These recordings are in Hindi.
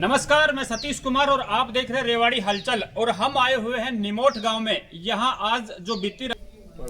नमस्कार, मैं सतीश कुमार और आप देख रहे हैं रेवाड़ी हलचल। और हम आए हुए हैं निमोट गांव में। यहाँ आज जो बीती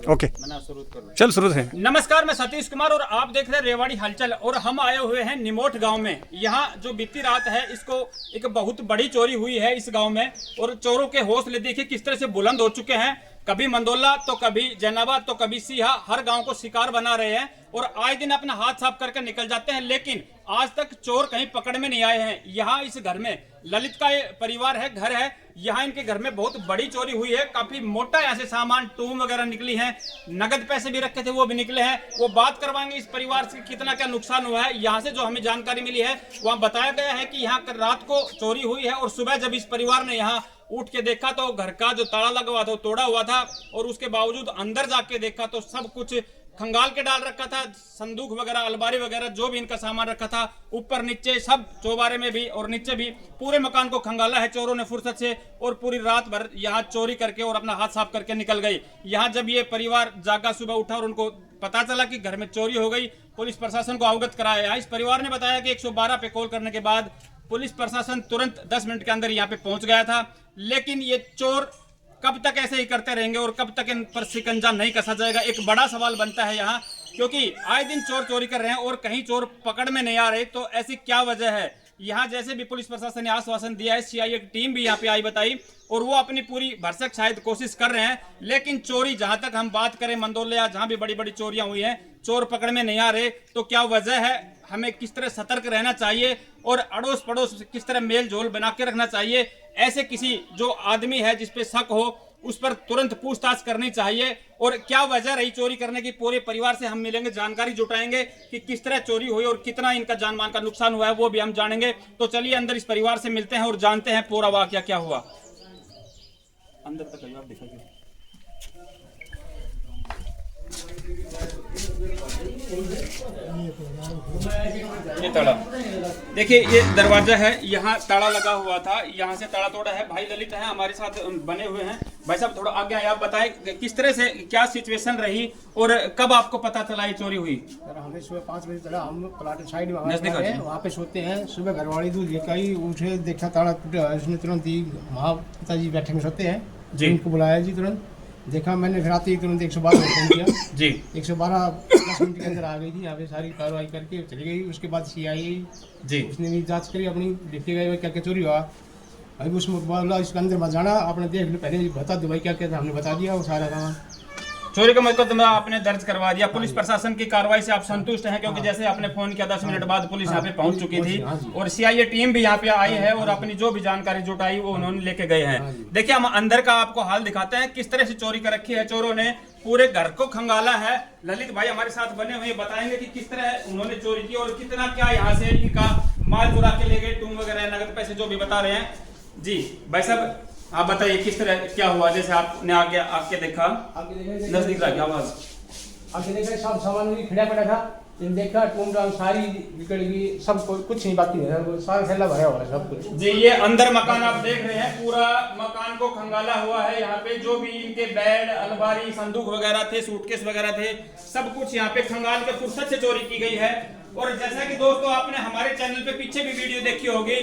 ओके चल शुरू से। नमस्कार, मैं सतीश कुमार और आप देख रहे हैं रेवाड़ी हलचल और हम आए हुए हैं निमोट गांव में। यहाँ जो बीती रात है इसको एक बहुत बड़ी चोरी हुई है इस गांव में। और चोरों के हौसले देखिए किस तरह से बुलंद हो चुके हैं। कभी मंदोला तो कभी जैनाबाद तो कभी सीहा, हर गांव को शिकार बना रहे हैं और आए दिन अपना हाथ साफ करके निकल जाते हैं। लेकिन आज तक चोर कहीं पकड़ में नहीं आए हैं। यहाँ इस घर में ललित का परिवार है, घर है। यहाँ इनके घर में बहुत बड़ी चोरी हुई है। काफी मोटा यहाँ से सामान, टूम वगैरह निकली है, नगद पैसे भी रखे थे वो भी निकले हैं। वो बात करवाएंगे इस परिवार से कितना क्या नुकसान हुआ है। यहाँ से जो हमें जानकारी मिली है वहाँ बताया गया है कि यहाँ रात को चोरी हुई है और सुबह जब इस परिवार ने यहाँ उठ के देखा तो घर का जो ताला लगा हुआ था वो तोड़ा हुआ था। और उसके बावजूद अंदर जाके देखा तो सब कुछ खंगाल के डाल रखा था। संदूक वगैरह, अलमारी वगैरह जो भी इनका सामान रखा था, ऊपर नीचे सब, चौबारे में भी और नीचे भी, पूरे मकान को खंगाला है चोरों ने फुर्सत से। और पूरी रात भर यहाँ चोरी करके और अपना हाथ साफ करके निकल गई। यहाँ जब ये परिवार जागा, सुबह उठा और उनको पता चला कि घर में चोरी हो गई, पुलिस प्रशासन को अवगत कराया। इस परिवार ने बताया कि 112 पे कॉल करने के बाद पुलिस प्रशासन तुरंत 10 मिनट के अंदर यहाँ पे पहुंच गया था। लेकिन ये चोर कब तक ऐसे ही करते रहेंगे और कब तक इन पर शिकंजा नहीं कसा जाएगा, एक बड़ा सवाल बनता है यहाँ। क्योंकि आए दिन चोर चोरी कर रहे हैं और कहीं चोर पकड़ में नहीं आ रहे, तो ऐसी क्या वजह है। यहाँ जैसे भी पुलिस प्रशासन ने आश्वासन दिया है, सीआईए की टीम भी यहाँ पे आई बताई और वो अपनी पूरी भरसक शायद कोशिश कर रहे हैं। लेकिन चोरी, जहां तक हम बात करें मंदोले या जहां भी बड़ी बड़ी चोरियां हुई हैं, चोर पकड़ में नहीं आ रहे। तो क्या वजह है, हमें किस तरह सतर्क रहना चाहिए और अड़ोस पड़ोस किस तरह मेल जोल बना के रखना चाहिए। ऐसे किसी जो आदमी है जिसपे शक हो उस पर तुरंत पूछताछ करनी चाहिए। और क्या वजह रही चोरी करने की, पूरे परिवार से हम मिलेंगे, जानकारी जुटाएंगे कि किस तरह चोरी हुई और कितना इनका जान माल का नुकसान हुआ है, वो भी हम जानेंगे। तो चलिए अंदर इस परिवार से मिलते हैं और जानते हैं पूरा वाकया क्या हुआ। अंदर तक आप दिखाइए। ये ताला देखिए, ये दरवाजा है, यहाँ ताला लगा हुआ था, यहाँ से ताला तोड़ा है। भाई ललित है हमारे साथ बने हुए हैं। भाई साहब थोड़ा आगे आए, आप बताएं किस तरह से क्या सिचुएशन रही और कब आपको पता चला ये चोरी हुई। हमें सुबह 5 बजे चला, हम लोग प्लाट साइड में वहाँ पे सोते हैं। सुबह घरवाली दूध लेकर आई, उठे देखा ताला टूटा है। उसने तुरंत ही, वहाँ पिताजी बैठे में सोते हैं जी, उनको बुलाया जी। तुरंत देखा मैंने, फिर आते ही तुरंत 112 फोन किया जी। 112 10 मिनट के अंदर आ गई थी यहाँ पे, सारी कार्रवाई करके चली गई। उसके बाद सीआईए जी, उसने भी जांच करी अपनी, देखते गए क्या क्या चोरी हुआ। अभी उसमें बोला इसके अंदर मत जाना, आपने देख लो, पहले बता दो भाई क्या क्या था। हमने बता दिया वो सारा सामान। चोरी का मुकदमा आपने दर्ज करवा दिया। पुलिस प्रशासन की कार्रवाई से आप संतुष्ट हैं? क्योंकि जैसे आपने फोन किया 10 मिनट बाद पुलिस यहाँ पे पहुंच चुकी थी और सीआईए टीम भी यहाँ पे आई है और अपनी जो भी जानकारी जुटाई वो उन्होंने लेके गए हैं। देखिए हम अंदर का आपको हाल दिखाते हैं, किस तरह से चोरी कर रखी है चोरों ने, पूरे घर को खंगाला है। ललित भाई हमारे साथ बने हुए बताएंगे कि किस तरह उन्होंने चोरी की और कितना क्या यहाँ से इनका माल चुरा के ले गए, टूम वगैरह, नगद पैसे जो भी बता रहे हैं जी। भाई साहब आप बताइए किस तरह क्या हुआ, जैसे आपने आगे आके देखा, नजदीक रहा क्या आवाज, आगे देखा सब सामान भी खड़ा पड़ा था। देखा टूम डाम सारी बिगड़ गई, सब कुछ नहीं बाकी है, सारा थैला भरा हुआ है सब कुछ जी। ये अंदर मकान आप देख रहे हैं, पूरा मकान को खंगाला हुआ है। यहाँ पे जो भी इनके बेड, अलमारी, संदूक वगैरह थे, सूटकेस वगैरह थे, सब कुछ यहाँ पे खंगाल के फुर्सत से चोरी की गई है। और जैसा कि दोस्तों आपने हमारे चैनल पे पीछे भी वीडियो देखी होगी,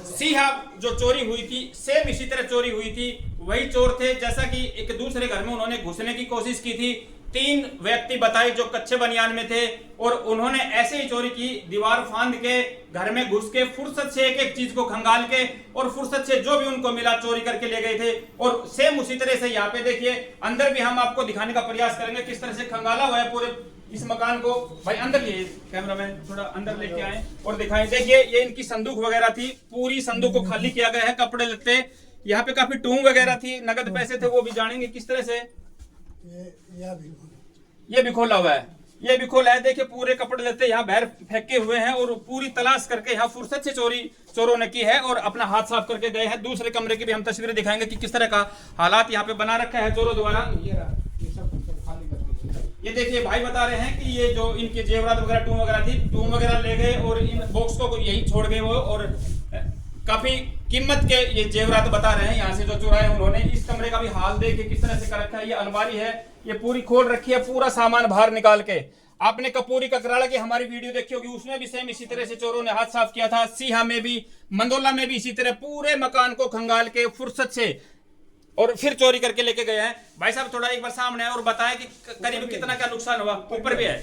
सीहा जो चोरी हुई थी सेम इसी तरह चोरी हुई थी। वही चोर थे, जैसा कि एक दूसरे घर में उन्होंने घुसने की कोशिश की थी। 3 व्यक्ति बताए जो कच्चे बनियान में थे और उन्होंने ऐसे ही चोरी की, दीवार फांद के घर में घुस के फुर्सत से एक एक चीज को खंगाल के और फुर्सत से जो भी उनको मिला चोरी करके ले गए थे। और सेम उसी तरह से यहाँ पे देखिए अंदर भी हम आपको दिखाने का प्रयास करेंगे किस तरह से खंगाला हुआ है पूरे इस मकान को। भाई अंदर लिए कैमरामैन थोड़ा अंदर लेके आए और दिखाएं। देखिए ये इनकी संदूक वगैरह थी, पूरी संदूक को खाली किया गया है, कपड़े लत्ते, यहाँ पे काफी टूम वगैरह थी, नगद पैसे थे, वो भी जानेंगे किस तरह से। ये भी खोला हुआ है, ये भी खोला है। देखिए पूरे कपड़े लत्ते यहाँ बाहर फेंके हुए हैं और पूरी तलाश करके यहाँ फुर्सत से चोरी चोरों ने की है और अपना हाथ साफ करके गए हैं। दूसरे कमरे की भी हम तस्वीरें दिखाएंगे कि किस तरह का हालात यहाँ पे बना रखा है चोरों द्वारा। ये देखिए भाई बता रहे हैं कि ये जो इनके जेवरात वगैरह, टूम वगैरह थी, टूम वगैरह ले गए और इन बॉक्स को यही छोड़ गए वो। और काफी कीमत के ये जेवरात बता रहे हैं यहाँ से जो चुराए उन्होंने। इस कमरे का भी हाल देखिए किस तरह से कर रखा है। ये अलमारी है, ये पूरी खोल रखी है, पूरा सामान बाहर निकाल के। आपने कपूरी ककराला की हमारी वीडियो देखी होगी, उसमें भी सेम इसी तरह से चोरों ने हाथ साफ किया था। सीहा में भी, मंदोला में भी इसी तरह पूरे मकान को खंगाल के फुर्सत से और फिर चोरी करके लेके गए हैं। भाई साहब थोड़ा एक बार सामने है और बताएं कि करीब कितना क्या नुकसान हुआ। ऊपर भी है,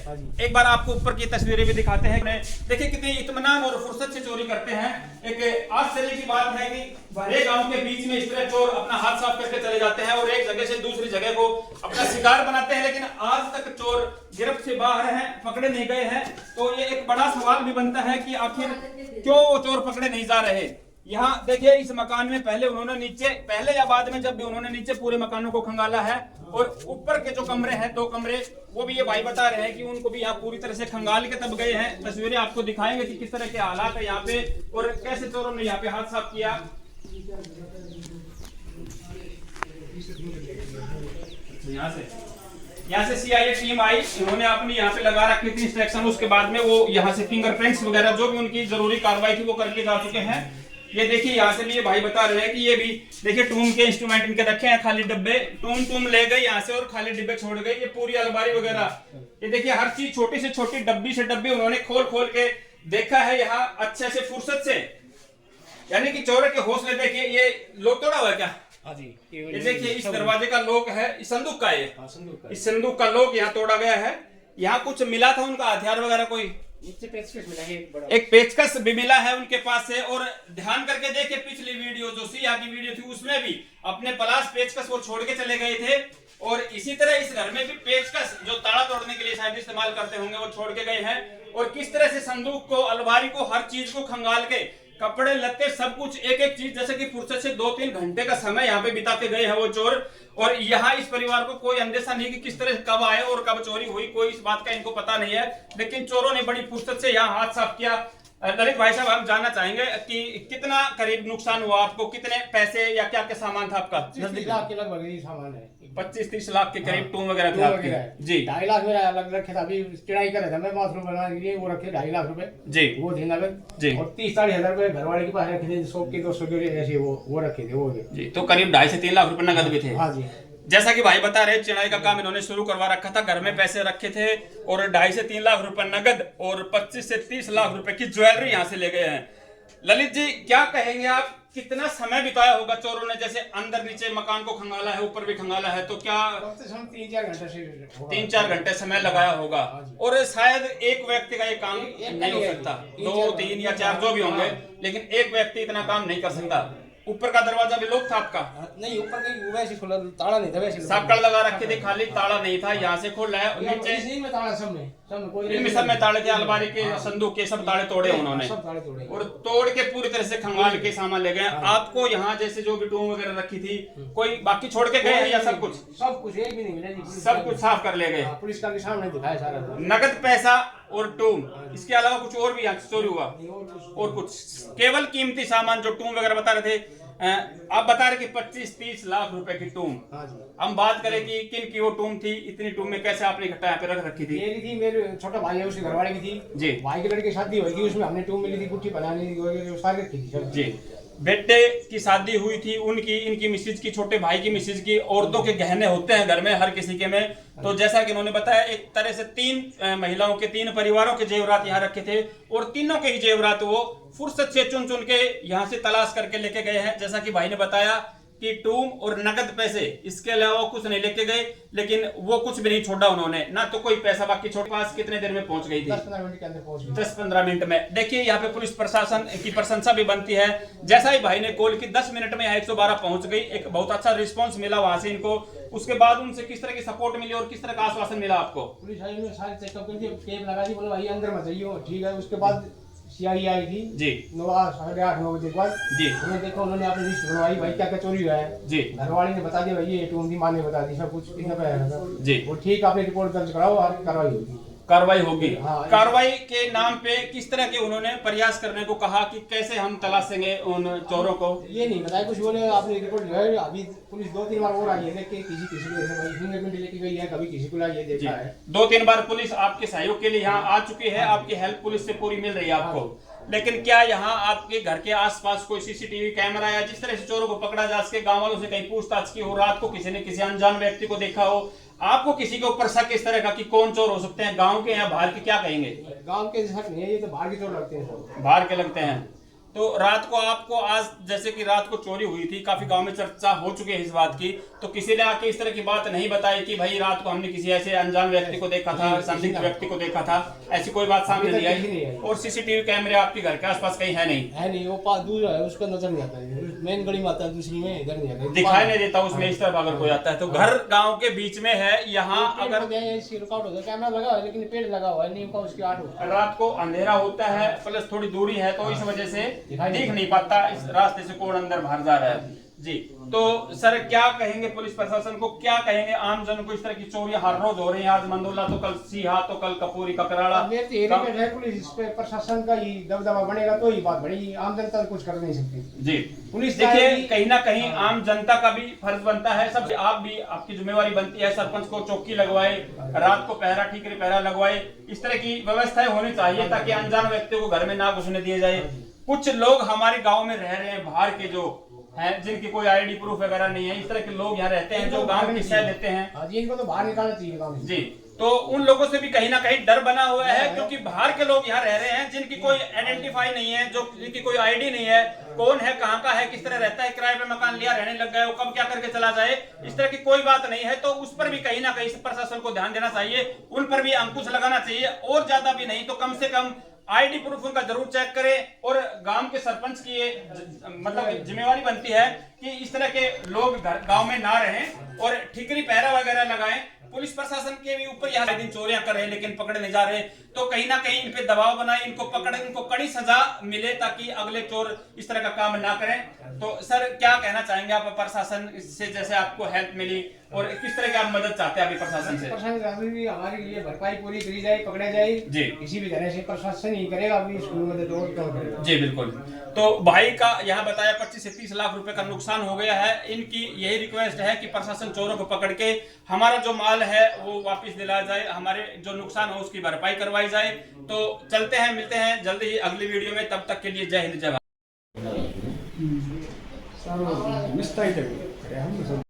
एक बार आपको ऊपर की तस्वीरें भी दिखाते हैं। देखिए कितनी इत्मीनान और फुर्सत से चोरी करते हैं। एक आश्चर्य की बात है कि भरे गांव के बीच में इस तरह चोर अपना हाथ साफ करके चले जाते हैं और एक जगह से दूसरी जगह को अपना शिकार बनाते हैं, लेकिन आज तक चोर गिरफ्त से बाहर हैं, पकड़े नहीं गए हैं। तो ये एक बड़ा सवाल भी बनता है कि आखिर क्यों वो चोर पकड़े नहीं जा रहे। यहाँ देखिए इस मकान में पहले उन्होंने नीचे, पहले या बाद में जब भी उन्होंने नीचे पूरे मकानों को खंगाला है, और ऊपर के जो कमरे हैं 2 कमरे, वो भी ये भाई बता रहे हैं कि उनको भी यहाँ पूरी तरह से खंगाल के तब गए हैं। तस्वीरें आपको दिखाएंगे कि किस तरह के हालात है यहाँ पे और कैसे चोरों ने यहाँ पे हाथ साफ किया। यहाँ से सीआईए टीम आई, उन्होंने अपनी यहाँ पे लगा रखी थी इंस्ट्रक्शन, उसके बाद में वो यहाँ से फिंगरप्रिंट्स वगैरह जो भी उनकी जरूरी कार्रवाई थी वो करके जा चुके हैं। ये देखिए यहाँ से भी ये भाई बता रहे हैं कि ये भी देखिए टूम के इंस्ट्रूमेंट इनके रखे हैं, खाली डब्बे टूम ले गए यहाँ से और खाली डिब्बे छोड़ गए। ये पूरी अलमारी वगैरह, ये देखिए हर चीज छोटी से छोटी डब्बी से डब्बी उन्होंने खोल के देखा है यहाँ अच्छे से फुर्सत से। यानी कि चोरों के हौसले देखिए। ये लोग तोड़ा हुआ है क्या? ये देखिए इस दरवाजे का लॉक है, इस संदूक का है, इस संदूक का लॉक यहाँ तोड़ा गया है। यहाँ कुछ मिला था उनका हथियार वगैरह, कोई एक पेचकस भी मिला है उनके पास से। और ध्यान करके देखिए पिछली वीडियो जो सिया की वीडियो थी उसमें भी अपने पलाश पेचकस वो छोड़ के चले गए थे, और इसी तरह इस घर में भी पेचकस जो ताला तोड़ने के लिए शायद इस्तेमाल करते होंगे वो छोड़ के गए हैं। और किस तरह से संदूक को, अलमारी को, हर चीज को खंगाल के, कपड़े लत्ते सब कुछ एक एक चीज जैसे कि फुर्सत से 2-3 घंटे का समय यहाँ पे बिता के गए हैं वो चोर। और यहाँ इस परिवार को कोई अंदेशा नहीं कि किस तरह कब आए और कब चोरी हुई, कोई इस बात का इनको पता नहीं है। लेकिन चोरों ने बड़ी फुर्सत से यहाँ हाथ साफ किया। ललित भाई साहब हम जानना चाहेंगे कि कितना करीब नुकसान हुआ आपको, कितने पैसे या क्या क्या सामान था आपका? 25-30 लाख के लगभग सामान है। 25-30 लाख के करीब टूम वगैरह थे आपके जी। 2.5 लाख मेरा अलग रखे था, अभी चढ़ाई करे था मैं बाथरूम बनाने के लिए, वो रखे 2.5 लाख रुपए जी, वो थे नगद जी। और 30-40 हजार रुपए घरवाले के पास रखे थे, 100 के 200 के ऐसे वो रखे थे वो जी। तो करीब 2.5 से 3 लाख रुपए नगद भी थे। हाँ जी। जैसा कि भाई बता रहे चिड़ाई का काम इन्होंने शुरू करवा रखा था, घर में पैसे रखे थे और 2.5 से 3 लाख रुपए नगद और 25 से 30 लाख रुपए की ज्वेलरी यहाँ से ले गए हैं। ललित जी क्या कहेंगे आप, कितना समय बिताया होगा चोरों ने? जैसे अंदर नीचे मकान को खंगाला है, ऊपर भी खंगाला है, तो क्या 3-4 घंटे समय लगाया होगा? और शायद एक व्यक्ति का ये काम नहीं हो सकता, 2, 3 या 4 जो भी होंगे, लेकिन एक व्यक्ति इतना काम नहीं कर सकता। ऊपर का दरवाजा भी लॉक था आपका? नहीं, ऊपर का वैसे खुला, ताला नहीं था, वैसे साकड़ लगा रखे थे, खाली ताला नहीं था। यहाँ से खोल रहा है, नीचे इसी में ताला सब में ताले थे, अलमारी के, संदूक के सब ताले तोड़े उन्होंने, और तोड़ के पूरी तरह से खंगाल के सामान ले गए। आपको यहाँ जैसे जो भी टूम वगैरह रखी थी, कोई बाकी छोड़ के गए या सब कुछ एक भी नहीं मिला? सब कुछ साफ कर ले गए। पुलिस का सामने दिखाया सारा, नगद पैसा और टूम, इसके अलावा कुछ और भी यहाँ चोरी हुआ? और कुछ केवल कीमती सामान जो टूम वगैरह बता रहे थे, आप बता रहे कि 25-30 लाख रुपए की टूम। हम बात करें कि किन की वो टूम थी, इतनी टूम में कैसे आपने इकट्ठा यहाँ पे रख रखी थी? मेरी थी, मेरे छोटा भाई है उसके घरवाले की थी जी। भाई के लड़के की शादी होगी, उसमें हमने टूम मिली थी, गुट्ठी बनाने की सारी रखी थी जी। बेटे की शादी हुई थी उनकी, इनकी मिसेज की, छोटे भाई की मिसेज की। औरतों के गहने होते हैं घर में हर किसी के में, तो जैसा कि उन्होंने बताया एक तरह से 3 महिलाओं के 3 परिवारों के जेवरात यहाँ रखे थे, और तीनों के ही जेवरात वो फुर्सत से चुन चुन के यहाँ से तलाश करके लेके गए हैं। जैसा कि भाई ने बताया कि टूम और नगद पैसे, इसके अलावा कुछ नहीं लेके गए, लेकिन वो कुछ भी नहीं छोड़ा उन्होंने, ना तो कोई पैसा बाकी छोड़। पास कितने देर में पहुंच गई थी? 10-15 मिनट के अंदर पहुंच गई। 10-15 मिनट में। देखिए यहाँ पे पुलिस प्रशासन की प्रशंसा भी बनती है। जैसा ही भाई ने कॉल की 10 मिनट में 112 पहुंच गई, एक बहुत अच्छा रिस्पांस मिला वहां से इनको। उसके बाद उनसे किस तरह की सपोर्ट मिली और किस तरह का आश्वासन मिला आपको? पुलिस आई ने सारे चेकअप कर दिए, टेप लगा दी, बोला भाई अंदर मत जाइए, ठीक है। उसके बाद सीआई आई थी जी, 8:30-9 बजे के बाद जी। उन्होंने देखा, उन्होंने अपनी लिस्ट बनवाई, भाई क्या क्या चोरी हुआ है जी। घरवाली ने बता दिया, भाई ये टूम थी, माँ ने बता दी सब कुछ जी। वो ठीक, आपने रिपोर्ट दर्ज कराओ, आपकी कार्रवाई होगी। कार्रवाई होगी। कार्रवाई के नाम पे किस तरह के उन्होंने प्रयास करने को कहा कि कैसे हम तलाशेंगे उन चोरों को? ये नहीं बताया कुछ, बोले आपने रिपोर्ट जो है अभी पुलिस 2-3 बार और आई है, देख के किसी को फिंगरप्रिंट लेके गई है, कभी किसी को लाई है, देखा है। 2-3 बार पुलिस आपके सहयोग के लिए यहाँ आ चुकी है, आपकी हेल्प पुलिस से पूरी मिल रही है आपको। लेकिन क्या यहाँ आपके घर के आसपास कोई सीसीटीवी कैमरा या जिस तरह से चोरों को पकड़ा जा सके, गांव वालों से कहीं पूछताछ की हो, रात को किसी ने किसी अनजान व्यक्ति को देखा हो, आपको किसी के ऊपर शक इस तरह का कि कौन चोर हो सकते हैं, गांव के या बाहर के, क्या कहेंगे? गांव के शक नहीं है, ये तो बाहर की चोर लगते हैं सब। बाहर के लगते हैं। तो रात को आपको, आज जैसे कि रात को चोरी हुई थी, काफी गांव में चर्चा हो चुकी है इस बात की, तो किसी ने आके इस तरह की बात नहीं बताई कि भाई रात को हमने किसी ऐसे अनजान व्यक्ति को देखा था, संदिग्ध व्यक्ति को देखा था, ऐसी कोई बात सामने नहीं आई? और सीसीटीवी कैमरे आपके घर के आसपास कहीं है नहीं? है नहीं, वो पास दूर है, उसको नजर नहीं आता है, मेन गली में आता है, दूसरी में इधर नहीं आता, दिखाई नहीं देता उसमें इस तरफ अगर कोई आता है तो। घर गांव के बीच में है, यहाँ अगर रिकॉर्ड होता है, कैमरा लगा हुआ है लेकिन पेड़ लगा हुआ है, नीम का उसकी आड़ होता है। रात को अंधेरा होता है, प्लस थोड़ी दूरी है, तो इस वजह से दिख नहीं पाता इस रास्ते से कौन अंदर बाहर जा रहा है जी। तो सर क्या कहेंगे पुलिस प्रशासन को, क्या कहेंगे आम जन को? इस तरह की चोरियां हर रोज हो रही हैं, आज मंदोला तो कल सीहा, तो कल कपूरी ककराड़ा। पुलिस पे प्रशासन का ही दबदबा बनेगा तो ही बात बढ़ेगी, आम जनता कुछ कर नहीं सकती जी। पुलिस देखिए कहीं ना कहीं आम जनता का भी फर्ज बनता है, सब आप भी, आपकी जिम्मेवारी बनती है, सरपंच को चौकी लगवाए, रात को पहरा, ठीकरे पहरा लगवाए, इस तरह की व्यवस्थाएं होनी चाहिए ताकि अनजान व्यक्तियों को घर में ना घुसने दिए जाए। कुछ लोग हमारे गांव में रह रहे हैं बाहर के जो हैं, जिनकी कोई आईडी प्रूफ वगैरह नहीं है, इस तरह के लोग यहाँ रहते हैं जो गांव की सह देते हैं जी, इनको तो बाहर निकालना चाहिए गांव से। जी। तो उन लोगों से भी कहीं ना कहीं डर बना हुआ है, क्योंकि बाहर के लोग यहाँ रह रहे हैं जिनकी कोई आइडेंटिफाई नहीं है, जो जिनकी कोई आईडी नहीं है, कौन है, कहाँ का है, किस तरह रहता है, किराए पे मकान लिया, रहने लग गए, वो कब क्या करके चला जाए, इस तरह की कोई बात नहीं है। तो उस पर भी कहीं ना कहीं प्रशासन को ध्यान देना चाहिए, उन पर भी अंकुश लगाना चाहिए, और ज्यादा भी नहीं तो कम से कम आईडी प्रूफ उनका जरूर चेक करें। और गांव के सरपंच की ये मतलब जिम्मेवारी बनती है कि इस तरह के लोग गांव में ना रहें और ठिकरी पहरा वगैरह लगाएं। पुलिस प्रशासन के भी ऊपर यहाँ दिन चोरियां कर रहे हैं लेकिन पकड़े नहीं जा रहे, तो कहीं ना कहीं इन पे दबाव बनाए, इनको पकड़े, इनको कड़ी सजा मिले ताकि अगले चोर इस तरह का काम ना करें। तो सर क्या कहना चाहेंगे आप प्रशासन से, जैसे आपको हेल्प मिली और किस तरह की आप मदद चाहते हैं अभी प्रशासन से? प्रशासन भी हमारे लिए भरपाई पूरी करी जाए, पकड़े जाए जी, किसी भी तरह से प्रशासन ही करेगा, अभी इसको मदद और क्यों करेगा जी। बिल्कुल। तो भाई का यहाँ बताया 25 से 30 लाख रुपए का नुकसान हो गया है। इनकी यही रिक्वेस्ट है कि प्रशासन चोरों को पकड़ के हमारा जो माल है वो वापस दिलाया जाए, हमारे जो नुकसान हो उसकी भरपाई करवाई जाए। तो चलते हैं, मिलते हैं जल्दी ही अगली वीडियो में, तब तक के लिए जय हिंद जय भारत।